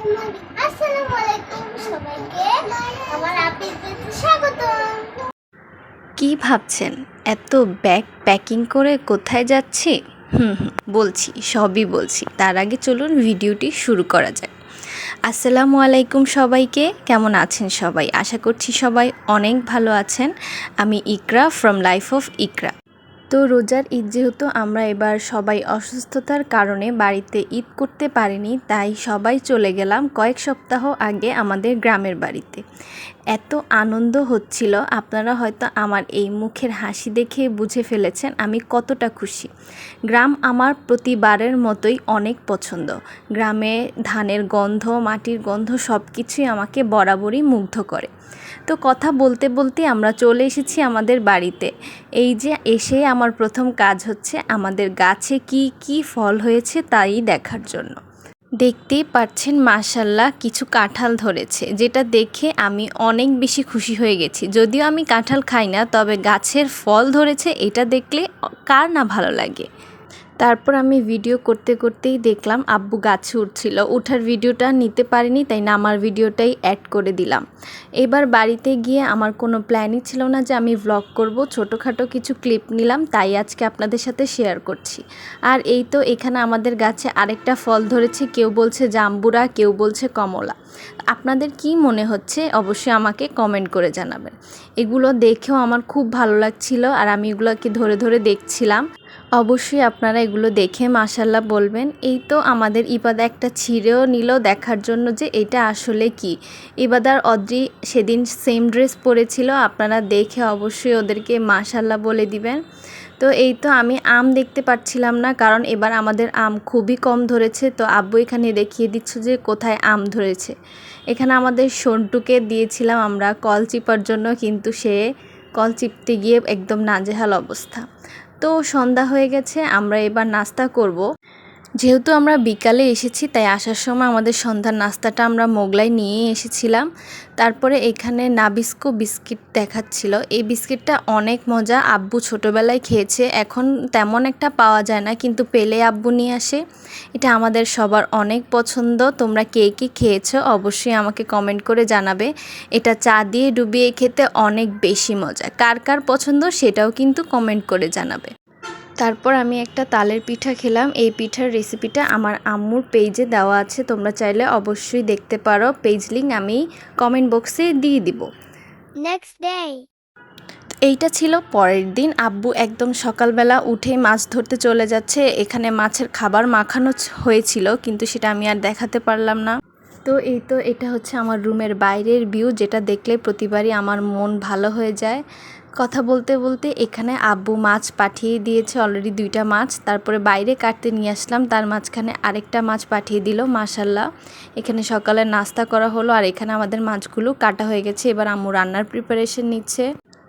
আসসালামু আলাইকুম সবাইকে আমার আপিসতে স্বাগতম। কি ভাবছেন এত ব্যাগ প্যাকিং করে কোথায় যাচ্ছি? বলছি, সবই বলছি। তার আগে চলুন ভিডিওটি শুরু করা যাক। আসসালামু আলাইকুম সবাইকে, কেমন আছেন সবাই? আশা করছি সবাই অনেক ভালো আছেন। আমি ইকরা ফ্রম লাইফ অফ ইকরা। তো রোজার ঈদ যেহেতু আমরা এবার সবাই অসুস্থতার কারণে বাড়িতে ঈদ করতে পারিনি, তাই সবাই চলে গেলাম কয়েক সপ্তাহ আগে আমাদের গ্রামের বাড়িতে। এত আনন্দ হচ্ছিল, আপনারা হয়তো আমার এই মুখের হাসি দেখে বুঝে ফেলেছেন আমি কতটা খুশি। গ্রাম আমার প্রতিবারের মতোই অনেক পছন্দ। গ্রামে ধানের গন্ধ, মাটির গন্ধ সব কিছুই আমাকে বরাবরই মুগ্ধ করে। তো কথা বলতে বলতে আমরা চলে এসেছি আমাদের বাড়িতে। এই যে এসে আমার প্রথম কাজ হচ্ছে আমাদের গাছে কি কি ফল হয়েছে তাই দেখার জন্য। দেখতেই পাচ্ছেন মাশাআল্লাহ কিছু কাঁঠাল ধরেছে, যেটা দেখে আমি অনেক বেশি খুশি হয়ে গেছি। যদিও আমি কাঁঠাল খাই না, তবে গাছের ফল ধরেছে এটা দেখলে কার না ভালো লাগে। তারপর আমি ভিডিও করতে করতেই দেখলাম আব্বু গাছে উঠছিল। উঠার ভিডিওটা নিতে পারিনি, তাই নামার ভিডিওটাই অ্যাড করে দিলাম। এবার বাড়িতে গিয়ে আমার কোনো প্ল্যানই ছিল না যে আমি ভ্লগ করব। ছোটোখাটো কিছু ক্লিপ নিলাম, তাই আজকে আপনাদের সাথে শেয়ার করছি। আর এই তো এখানে আমাদের গাছে আরেকটা ফল ধরেছে, কেউ বলছে জাম্বুরা, কেউ বলছে কমলা। আপনাদের কি মনে হচ্ছে অবশ্যই আমাকে কমেন্ট করে জানাবেন। এগুলো দেখেও আমার খুব ভালো লাগছিল, আর আমি এগুলোকে ধরে ধরে দেখছিলাম। অবশ্যই আপনারা এগুলো দেখে মাশাআল্লাহ বলবেন। এই তো আমাদের ইবাদা একটা ছিঁড়েও নিল দেখার জন্য যে এটা আসলে কি। ইবাদার অদ্রি সেদিন সেম ড্রেস পরেছিল, আপনারা দেখে অবশ্যই ওদেরকে মাশাআল্লাহ বলে দিবেন। তো এই তো আমি আম দেখতে পাচ্ছিলাম না, কারণ এবার আমাদের আম খুবই কম ধরেছে। তো আব্বু এখানে দেখিয়ে দিচ্ছে যে কোথায় আম ধরেছে। এখানে আমাদের সন্টুকে দিয়েছিলাম আমরা কল চিপার জন্য, কিন্তু সে কল চিপতে গিয়ে একদম নাজেহাল অবস্থা। তো সন্ধ্যা হয়ে গেছে, আমরা এবার নাস্তা করব। যেহেতু আমরা বিকালে এসেছি, তাই আসার সময় আমাদের সন্ধ্যার নাস্তাটা আমরা মোগলাই নিয়ে এসেছিলাম। তারপরে এখানে নাবিস্কো বিস্কিট দেখাচ্ছিল। এই বিস্কিটটা অনেক মজা, আব্বু ছোটোবেলায় খেয়েছে, এখন তেমন একটা পাওয়া যায় না, কিন্তু পেলে আব্বু নিয়ে আসে। এটা আমাদের সবার অনেক পছন্দ। তোমরা কে কে খেয়েছো অবশ্যই আমাকে কমেন্ট করে জানাবে। এটা চা দিয়ে ডুবিয়ে খেতে অনেক বেশি মজা। কার কার পছন্দ সেটাও কিন্তু কমেন্ট করে জানাবে। তারপর আমি একটা তালের পিঠা খেলাম। এই পিঠার রেসিপিটা আমার আম্মুর পেজে দেওয়া আছে, তোমরা চাইলে অবশ্যই দেখতে পারো। পেজ লিঙ্ক আমি কমেন্ট বক্সে দিয়ে দিব। নেক্সট ডে এইটা ছিল পরের দিন। আব্বু একদম সকালবেলা উঠে মাছ ধরতে চলে যাচ্ছে। এখানে মাছের খাবার মাখানো হয়েছিল, কিন্তু সেটা আমি আর দেখাতে পারলাম না। তো এই তো এটা হচ্ছে আমার রুমের বাইরের ভিউ, যেটা দেখলে প্রতিবারই আমার মন ভালো হয়ে যায়। কথা বলতে বলতে এখানে আব্বু মাছ পাঠিয়ে দিয়েছে, অলরেডি 2টা মাছ। তারপরে বাইরে কাটতে নিয়ে আসলাম, তার মাঝখানে আরেকটা মাছ পাঠিয়ে দিল মাশাআল্লাহ। এখানে সকালে নাস্তা করা হলো, আর এখানে আমাদের মাছগুলো কাটা হয়ে গেছে। এবার আম্মু রান্নার প্রিপারেশন নিচ্ছে।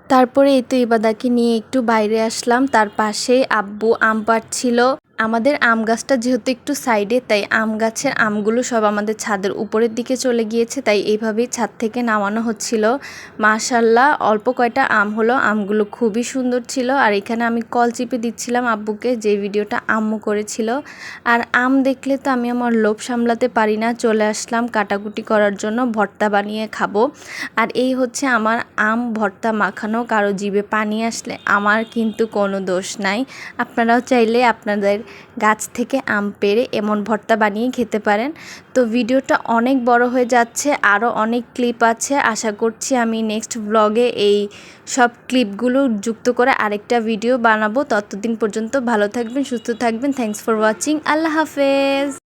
তারপরে এই তো ইবাদাকে নিয়ে একটু বাইরে আসলাম। তার পাশে আব্বু আম পাড়ছিল। আমাদের আম গাছটা যেহেতু একটু সাইডে, তাই আম গাছের আমগুলো সব আমাদের ছাদের উপরের দিকে চলে গিয়েছে, তাই এইভাবেই ছাদ থেকে নামানো হচ্ছিল। মাশাআল্লাহ অল্প কয়টা আম হলো, আমগুলো খুবই সুন্দর ছিল। আর এখানে আমি কল চিপে দিচ্ছিলাম আব্বুকে, যে ভিডিওটা আম্মু করেছিল। আর আম দেখলে তো আমি আমার লোভ সামলাতে পারি না, চলে আসলাম কাটাকুটি করার জন্য, ভর্তা বানিয়ে খাবো। আর এই হচ্ছে আমার আম ভর্তা মাখানো। কারো জিভে পানি আসলে আমার কিন্তু কোনো দোষ নাই। আপনারাও চাইলে আপনাদের গাছ থেকে আম পেড়ে এমন ভর্তা বানিয়ে খেতে পারেন। তো ভিডিওটা অনেক বড় হয়ে যাচ্ছে, আরও অনেক ক্লিপ আছে। আশা করছি আমি নেক্সট ব্লগে এই সব ক্লিপগুলো যুক্ত করে আরেকটা ভিডিও বানাবো। ততদিন পর্যন্ত ভালো থাকবেন, সুস্থ থাকবেন। Thanks for watching. আল্লাহ হাফেজ।